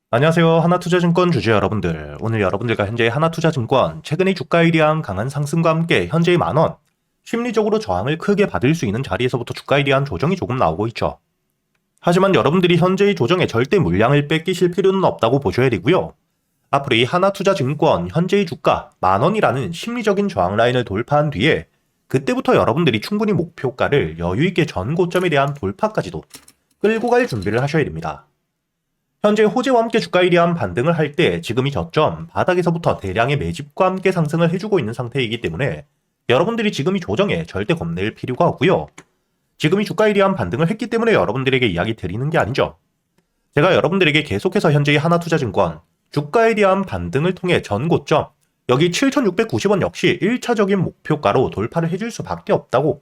안녕하세요. 하나투자증권 주주 여러분들. 오늘 여러분들과 현재의 하나투자증권 최근의 주가에 대한 강한 상승과 함께 현재의 만원 심리적으로 저항을 크게 받을 수 있는 자리에서부터 주가에 대한 조정이 조금 나오고 있죠. 하지만 여러분들이 현재의 조정에 절대 물량을 뺏기실 필요는 없다고 보셔야 되고요. 앞으로 이 하나투자증권 현재의 주가 만원이라는 심리적인 저항 라인을 돌파한 뒤에 그때부터 여러분들이 충분히 목표가를 여유있게 전 고점에 대한 돌파까지도 끌고 갈 준비를 하셔야 됩니다. 현재 호재와 함께 주가에 대한 반등을 할 때 지금 이 저점 바닥에서부터 대량의 매집과 함께 상승을 해주고 있는 상태이기 때문에 여러분들이 지금 이 조정에 절대 겁낼 필요가 없고요. 지금 이 주가에 대한 반등을 했기 때문에 여러분들에게 이야기 드리는 게 아니죠. 제가 여러분들에게 계속해서 현재의 하나투자증권 주가에 대한 반등을 통해 전 고점 여기 7,690원 역시 1차적인 목표가로 돌파를 해줄 수밖에 없다고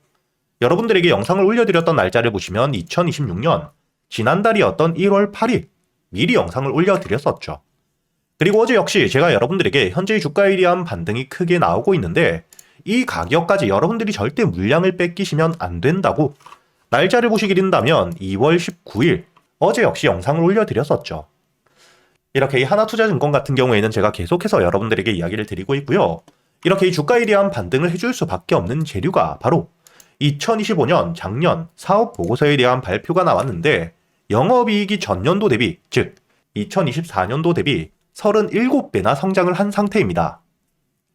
여러분들에게 영상을 올려드렸던 날짜를 보시면 2026년 지난달이었던 1월 8일 미리 영상을 올려드렸었죠. 그리고 어제 역시 제가 여러분들에게 현재의 주가에 대한 반등이 크게 나오고 있는데 이 가격까지 여러분들이 절대 물량을 뺏기시면 안 된다고 날짜를 보시게 된다면 2월 19일 어제 역시 영상을 올려드렸었죠. 이렇게 이 하나투자증권 같은 경우에는 제가 계속해서 여러분들에게 이야기를 드리고 있고요. 이렇게 이 주가에 대한 반등을 해줄 수밖에 없는 재료가 바로 2025년 작년 사업보고서에 대한 발표가 나왔는데 영업이익이 전년도 대비, 즉 2024년도 대비 37배나 성장을 한 상태입니다.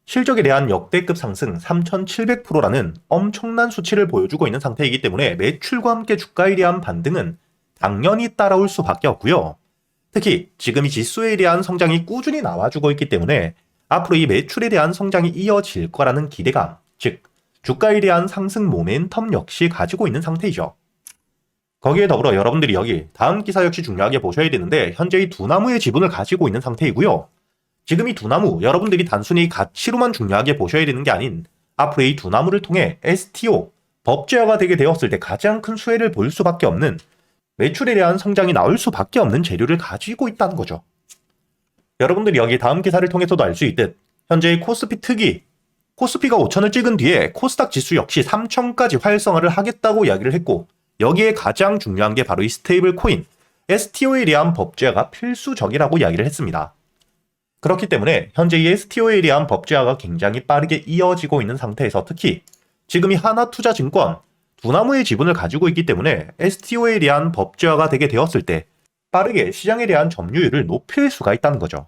실적에 대한 역대급 상승 3,700%라는 엄청난 수치를 보여주고 있는 상태이기 때문에 매출과 함께 주가에 대한 반등은 당연히 따라올 수밖에 없고요. 특히 지금 이 지수에 대한 성장이 꾸준히 나와주고 있기 때문에 앞으로 이 매출에 대한 성장이 이어질 거라는 기대감, 즉 주가에 대한 상승 모멘텀 역시 가지고 있는 상태이죠. 거기에 더불어 여러분들이 여기 다음 기사 역시 중요하게 보셔야 되는데 현재 이 두 나무의 지분을 가지고 있는 상태이고요. 지금 이 두 나무 여러분들이 단순히 가치로만 중요하게 보셔야 되는 게 아닌 앞으로 이 두 나무를 통해 STO 법제화가 되게 되었을 때 가장 큰 수혜를 볼 수밖에 없는 매출에 대한 성장이 나올 수밖에 없는 재료를 가지고 있다는 거죠. 여러분들이 여기 다음 기사를 통해서도 알 수 있듯 현재 이 코스피 특이 코스피가 5천을 찍은 뒤에 코스닥 지수 역시 3천까지 활성화를 하겠다고 이야기를 했고 여기에 가장 중요한 게 바로 이 스테이블 코인, STO에 대한 법제화가 필수적이라고 이야기를 했습니다. 그렇기 때문에 현재 이 STO에 대한 법제화가 굉장히 빠르게 이어지고 있는 상태에서 특히 지금 이 하나투자증권 두 나무의 지분을 가지고 있기 때문에 STO에 대한 법제화가 되게 되었을 때 빠르게 시장에 대한 점유율을 높일 수가 있다는 거죠.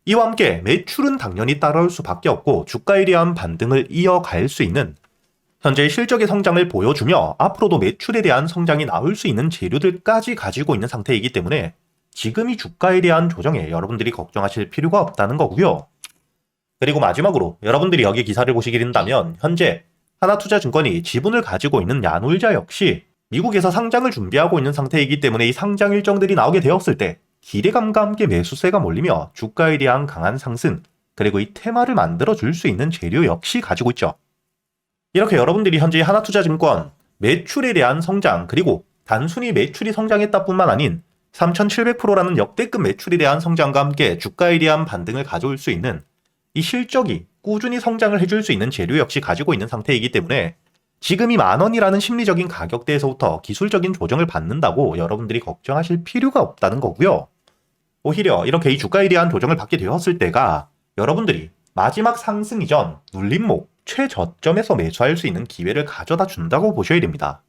이와 함께 매출은 당연히 따라올 수밖에 없고 주가에 대한 반등을 이어갈 수 있는 현재 실적의 성장을 보여주며 앞으로도 매출에 대한 성장이 나올 수 있는 재료들까지 가지고 있는 상태이기 때문에 지금 이 주가에 대한 조정에 여러분들이 걱정하실 필요가 없다는 거고요. 그리고 마지막으로 여러분들이 여기 기사를 보시게 된다면 현재 하나투자증권이 지분을 가지고 있는 야놀자 역시 미국에서 상장을 준비하고 있는 상태이기 때문에 이 상장 일정들이 나오게 되었을 때 기대감과 함께 매수세가 몰리며 주가에 대한 강한 상승 그리고 이 테마를 만들어줄 수 있는 재료 역시 가지고 있죠. 이렇게 여러분들이 현재 하나투자증권 매출에 대한 성장 그리고 단순히 매출이 성장했다 뿐만 아닌 3,700%라는 역대급 매출에 대한 성장과 함께 주가에 대한 반등을 가져올 수 있는 이 실적이 꾸준히 성장을 해줄 수 있는 재료 역시 가지고 있는 상태이기 때문에 지금 이 만원이라는 심리적인 가격대에서부터 기술적인 조정을 받는다고 여러분들이 걱정하실 필요가 없다는 거고요. 오히려 이렇게 이 주가에 대한 조정을 받게 되었을 때가 여러분들이 마지막 상승 이전 눌림목 최저점에서 매수할 수 있는 기회를 가져다 준다고 보셔야 됩니다.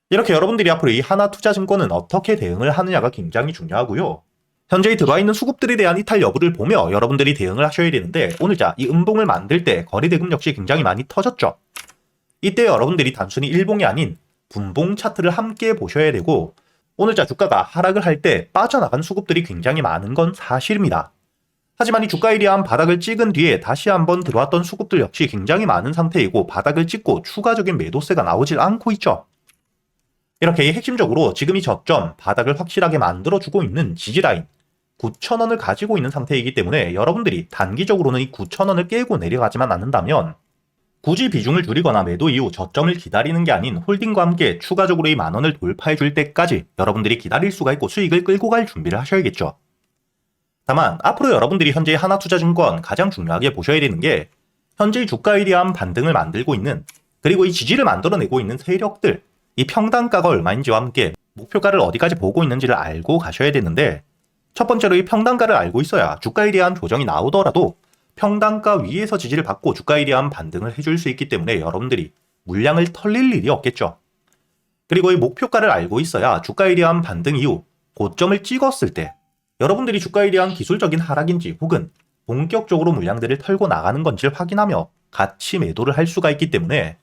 이렇게 여러분들이 앞으로 이 하나투자증권은 어떻게 대응을 하느냐가 굉장히 중요하고요. 현재 들어와 있는 수급들에 대한 이탈 여부를 보며 여러분들이 대응을 하셔야 되는데 오늘자 이 음봉을 만들 때 거래대금 역시 굉장히 많이 터졌죠. 이때 여러분들이 단순히 일봉이 아닌 분봉 차트를 함께 보셔야 되고 오늘자 주가가 하락을 할 때 빠져나간 수급들이 굉장히 많은 건 사실입니다. 하지만 이 주가에 대한 바닥을 찍은 뒤에 다시 한번 들어왔던 수급들 역시 굉장히 많은 상태이고 바닥을 찍고 추가적인 매도세가 나오질 않고 있죠. 이렇게 핵심적으로 지금 이 저점 바닥을 확실하게 만들어주고 있는 지지라인 9,000원을 가지고 있는 상태이기 때문에 여러분들이 단기적으로는 이 9,000원을 깨고 내려가지만 않는다면 굳이 비중을 줄이거나 매도 이후 저점을 기다리는 게 아닌 홀딩과 함께 추가적으로 이 만원을 돌파해 줄 때까지 여러분들이 기다릴 수가 있고 수익을 끌고 갈 준비를 하셔야겠죠. 다만 앞으로 여러분들이 현재 하나투자증권 가장 중요하게 보셔야 되는 게 현재 주가에 대한 반등을 만들고 있는 그리고 이 지지를 만들어내고 있는 세력들 이 평단가가 얼마인지와 함께 목표가를 어디까지 보고 있는지를 알고 가셔야 되는데 첫 번째로 이 평단가를 알고 있어야 주가에 대한 조정이 나오더라도 평단가 위에서 지지를 받고 주가에 대한 반등을 해줄 수 있기 때문에 여러분들이 물량을 털릴 일이 없겠죠. 그리고 이 목표가를 알고 있어야 주가에 대한 반등 이후 고점을 찍었을 때 여러분들이 주가에 대한 기술적인 하락인지 혹은 본격적으로 물량들을 털고 나가는 건지를 확인하며 같이 매도를 할 수가 있기 때문에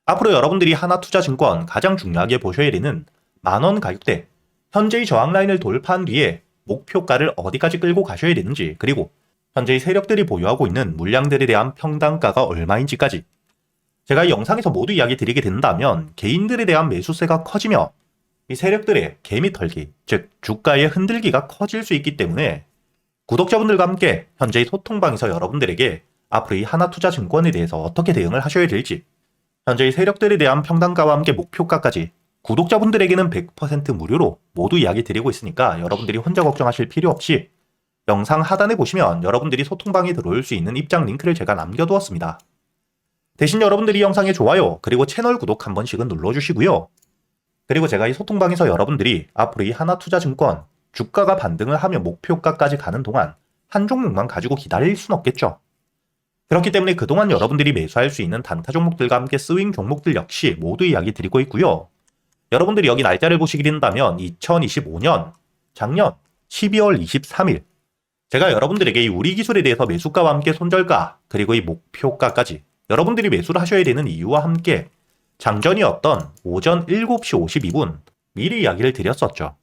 앞으로 여러분들이 하나투자증권 가장 중요하게 보셔야 되는 만원 가격대, 현재의 저항 라인을 돌파한 뒤에 목표가를 어디까지 끌고 가셔야 되는지, 그리고 현재의 세력들이 보유하고 있는 물량들에 대한 평단가가 얼마인지까지 제가 이 영상에서 모두 이야기 드리게 된다면 개인들에 대한 매수세가 커지며 이 세력들의 개미 털기, 즉 주가의 흔들기가 커질 수 있기 때문에 구독자분들과 함께 현재의 소통방에서 여러분들에게 앞으로 이 하나투자증권에 대해서 어떻게 대응을 하셔야 될지, 현재의 세력들에 대한 평단가와 함께 목표가까지 구독자분들에게는 100% 무료로 모두 이야기 드리고 있으니까 여러분들이 혼자 걱정하실 필요 없이 영상 하단에 보시면 여러분들이 소통방에 들어올 수 있는 입장 링크를 제가 남겨두었습니다. 대신 여러분들이 이 영상에 좋아요 그리고 채널 구독 한 번씩은 눌러주시고요. 그리고 제가 이 소통방에서 여러분들이 앞으로 이 하나투자증권 주가가 반등을 하며 목표가까지 가는 동안 한 종목만 가지고 기다릴 순 없겠죠. 그렇기 때문에 그동안 여러분들이 매수할 수 있는 단타 종목들과 함께 스윙 종목들 역시 모두 이야기 드리고 있고요. 여러분들이 여기 날짜를 보시게 된다면 2025년 작년 12월 23일 제가 여러분들에게 이 우리 기술에 대해서 매수가와 함께 손절가 그리고 이 목표가까지 여러분들이 매수를 하셔야 되는 이유와 함께 장전이었던 오전 7시 52분 미리 이야기를 드렸었죠.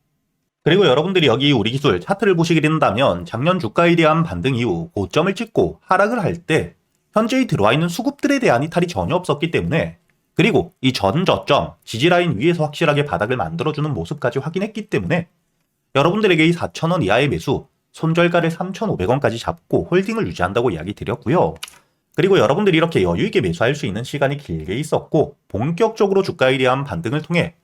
그리고 여러분들이 여기 우리 기술 차트를 보시게 된다면 작년 주가에 대한 반등 이후 고점을 찍고 하락을 할 때 현재의 들어와 있는 수급들에 대한 이탈이 전혀 없었기 때문에, 그리고 이 전 저점 지지라인 위에서 확실하게 바닥을 만들어주는 모습까지 확인했기 때문에 여러분들에게 이 4,000원 이하의 매수, 손절가를 3,500원까지 잡고 홀딩을 유지한다고 이야기 드렸고요. 그리고 여러분들이 이렇게 여유있게 매수할 수 있는 시간이 길게 있었고 본격적으로 주가에 대한 반등을 통해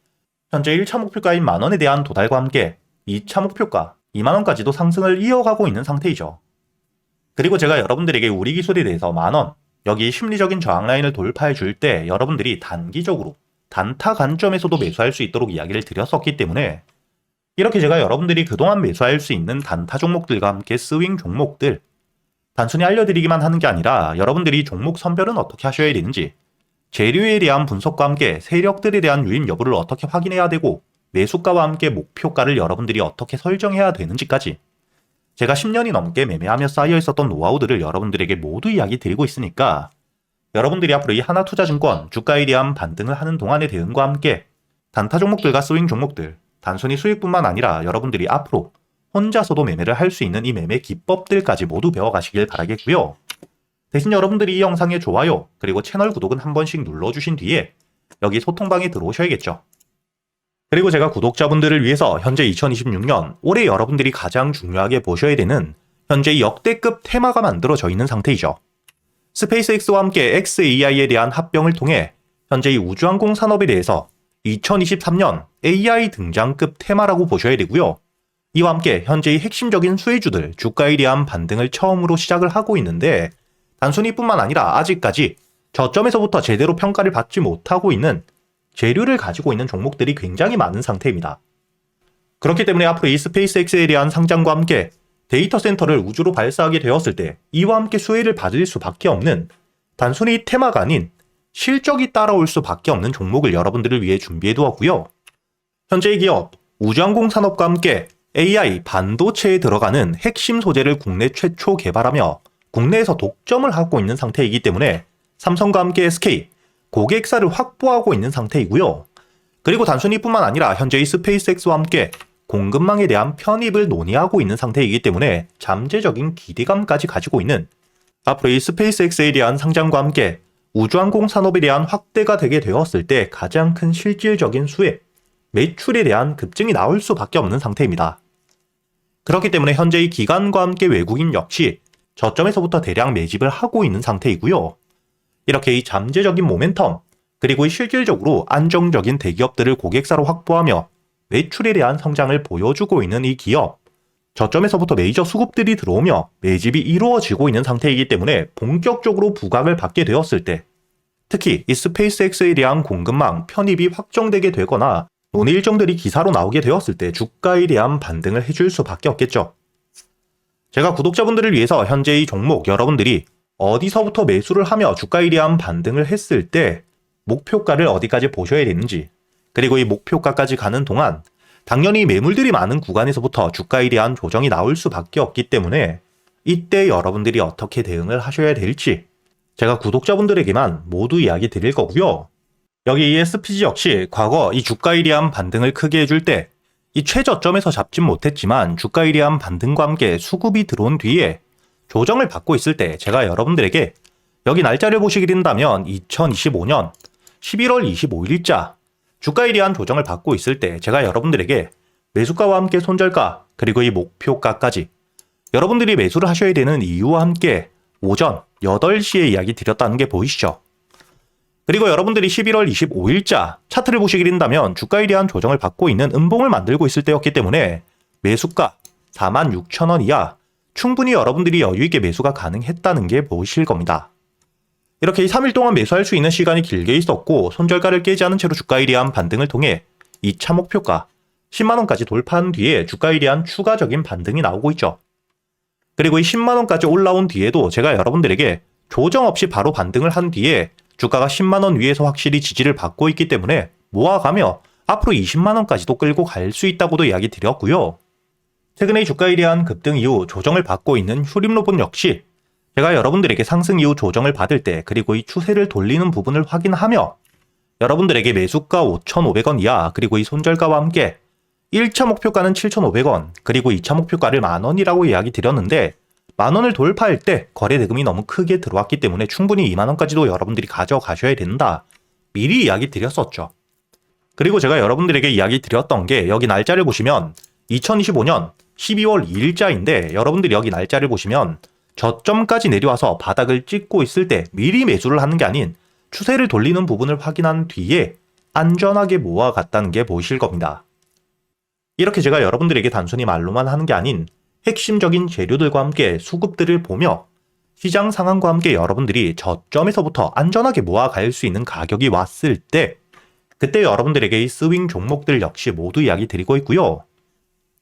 현재 1차 목표가인 만원에 대한 도달과 함께 2차 목표가 2만원까지도 상승을 이어가고 있는 상태이죠. 그리고 제가 여러분들에게 우리 기술에 대해서 만원, 여기 심리적인 저항 라인을 돌파해 줄 때 여러분들이 단기적으로 단타 관점에서도 매수할 수 있도록 이야기를 드렸었기 때문에 이렇게 제가 여러분들이 그동안 매수할 수 있는 단타 종목들과 함께 스윙 종목들 단순히 알려드리기만 하는 게 아니라 여러분들이 종목 선별은 어떻게 하셔야 되는지, 재료에 대한 분석과 함께 세력들에 대한 유입 여부를 어떻게 확인해야 되고 매수가와 함께 목표가를 여러분들이 어떻게 설정해야 되는지까지 제가 10년이 넘게 매매하며 쌓여 있었던 노하우들을 여러분들에게 모두 이야기 드리고 있으니까 여러분들이 앞으로 이 하나투자증권 주가에 대한 반등을 하는 동안의 대응과 함께 단타 종목들과 스윙 종목들 단순히 수익뿐만 아니라 여러분들이 앞으로 혼자서도 매매를 할 수 있는 이 매매 기법들까지 모두 배워가시길 바라겠고요. 대신 여러분들이 이 영상에 좋아요 그리고 채널 구독은 한 번씩 눌러주신 뒤에 여기 소통방에 들어오셔야겠죠. 그리고 제가 구독자분들을 위해서 현재 2026년 올해 여러분들이 가장 중요하게 보셔야 되는 현재 역대급 테마가 만들어져 있는 상태이죠. 스페이스X와 함께 xAI에 대한 합병을 통해 현재 이 우주항공 산업에 대해서 2023년 AI 등장급 테마라고 보셔야 되고요. 이와 함께 현재의 핵심적인 수혜주들 주가에 대한 반등을 처음으로 시작을 하고 있는데 단순히 뿐만 아니라 아직까지 저점에서부터 제대로 평가를 받지 못하고 있는 재료를 가지고 있는 종목들이 굉장히 많은 상태입니다. 그렇기 때문에 앞으로 이 스페이스X에 대한 상장과 함께 데이터 센터를 우주로 발사하게 되었을 때 이와 함께 수혜를 받을 수밖에 없는 단순히 테마가 아닌 실적이 따라올 수밖에 없는 종목을 여러분들을 위해 준비해 두었고요. 현재의 기업 우주항공 산업과 함께 AI 반도체에 들어가는 핵심 소재를 국내 최초 개발하며 국내에서 독점을 하고 있는 상태이기 때문에 삼성과 함께 SK 고객사를 확보하고 있는 상태이고요. 그리고 단순히 뿐만 아니라 현재의 스페이스X와 함께 공급망에 대한 편입을 논의하고 있는 상태이기 때문에 잠재적인 기대감까지 가지고 있는 앞으로 이 스페이스X에 대한 상장과 함께 우주항공 산업에 대한 확대가 되게 되었을 때 가장 큰 실질적인 수혜, 매출에 대한 급증이 나올 수밖에 없는 상태입니다. 그렇기 때문에 현재의 기관과 함께 외국인 역시 저점에서부터 대량 매집을 하고 있는 상태이고요. 이렇게 이 잠재적인 모멘텀, 그리고 이 실질적으로 안정적인 대기업들을 고객사로 확보하며 매출에 대한 성장을 보여주고 있는 이 기업, 저점에서부터 메이저 수급들이 들어오며 매집이 이루어지고 있는 상태이기 때문에 본격적으로 부각을 받게 되었을 때 특히 이 스페이스X에 대한 공급망 편입이 확정되게 되거나 논의 일정들이 기사로 나오게 되었을 때 주가에 대한 반등을 해줄 수밖에 없겠죠. 제가 구독자분들을 위해서 현재 이 종목 여러분들이 어디서부터 매수를 하며 주가 이리한 반등을 했을 때 목표가를 어디까지 보셔야 되는지, 그리고 이 목표가까지 가는 동안 당연히 매물들이 많은 구간에서부터 주가 이리한 조정이 나올 수밖에 없기 때문에 이때 여러분들이 어떻게 대응을 하셔야 될지 제가 구독자분들에게만 모두 이야기 드릴 거고요. 여기 이 SPG 역시 과거 이 주가 이리한 반등을 크게 해줄 때 이 최저점에서 잡진 못했지만 주가 이리한 반등과 함께 수급이 들어온 뒤에 조정을 받고 있을 때 제가 여러분들에게 여기 날짜를 보시게 된다면 2025년 11월 25일자 주가 이리한 조정을 받고 있을 때 제가 여러분들에게 매수가와 함께 손절가 그리고 이 목표가까지 여러분들이 매수를 하셔야 되는 이유와 함께 오전 8시에 이야기 드렸다는 게 보이시죠? 그리고 여러분들이 11월 25일자 차트를 보시게 된다면 주가 이리한 조정을 받고 있는 음봉을 만들고 있을 때였기 때문에 매수가 46,000원 이하 충분히 여러분들이 여유있게 매수가 가능했다는 게 보이실 겁니다. 이렇게 3일 동안 매수할 수 있는 시간이 길게 있었고 손절가를 깨지 않은 채로 주가 이리한 반등을 통해 2차 목표가 10만원까지 돌파한 뒤에 주가 이리한 추가적인 반등이 나오고 있죠. 그리고 이 10만원까지 올라온 뒤에도 제가 여러분들에게 조정 없이 바로 반등을 한 뒤에 주가가 10만원 위에서 확실히 지지를 받고 있기 때문에 모아가며 앞으로 20만원까지도 끌고 갈 수 있다고도 이야기 드렸고요. 최근에 주가 이리한 급등 이후 조정을 받고 있는 휴림로봇 역시 제가 여러분들에게 상승 이후 조정을 받을 때 그리고 이 추세를 돌리는 부분을 확인하며 여러분들에게 매수가 5,500원 이하 그리고 이 손절가와 함께 1차 목표가는 7,500원 그리고 2차 목표가를 만원이라고 이야기 드렸는데 만원을 돌파할 때 거래 대금이 너무 크게 들어왔기 때문에 충분히 2만원까지도 여러분들이 가져가셔야 된다. 미리 이야기 드렸었죠. 그리고 제가 여러분들에게 이야기 드렸던 게 여기 날짜를 보시면 2025년 12월 2일자인데 여러분들이 여기 날짜를 보시면 저점까지 내려와서 바닥을 찍고 있을 때 미리 매수를 하는 게 아닌 추세를 돌리는 부분을 확인한 뒤에 안전하게 모아갔다는 게 보이실 겁니다. 이렇게 제가 여러분들에게 단순히 말로만 하는 게 아닌 핵심적인 재료들과 함께 수급들을 보며 시장 상황과 함께 여러분들이 저점에서부터 안전하게 모아갈 수 있는 가격이 왔을 때 그때 여러분들에게 이 스윙 종목들 역시 모두 이야기 드리고 있고요.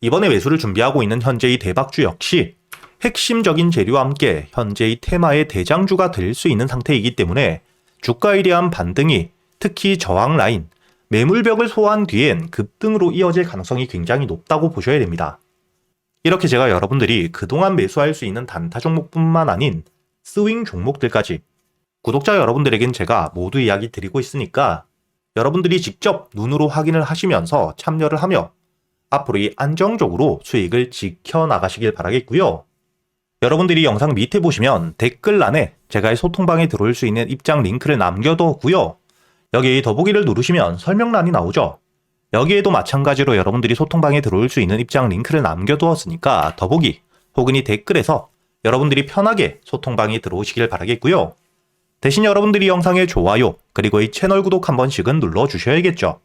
이번에 매수를 준비하고 있는 현재의 대박주 역시 핵심적인 재료와 함께 현재의 테마의 대장주가 될 수 있는 상태이기 때문에 주가에 대한 반등이 특히 저항 라인, 매물벽을 소화한 뒤엔 급등으로 이어질 가능성이 굉장히 높다고 보셔야 됩니다. 이렇게 제가 여러분들이 그동안 매수할 수 있는 단타 종목뿐만 아닌 스윙 종목들까지 구독자 여러분들에겐 제가 모두 이야기 드리고 있으니까 여러분들이 직접 눈으로 확인을 하시면서 참여를 하며 앞으로 이 안정적으로 수익을 지켜나가시길 바라겠고요. 여러분들이 영상 밑에 보시면 댓글란에 제가 이 소통방에 들어올 수 있는 입장 링크를 남겨뒀고요. 여기 더보기를 누르시면 설명란이 나오죠. 여기에도 마찬가지로 여러분들이 소통방에 들어올 수 있는 입장 링크를 남겨두었으니까 더보기 혹은 이 댓글에서 여러분들이 편하게 소통방에 들어오시길 바라겠고요. 대신 여러분들이 영상의 좋아요 그리고 이 채널 구독 한 번씩은 눌러주셔야겠죠.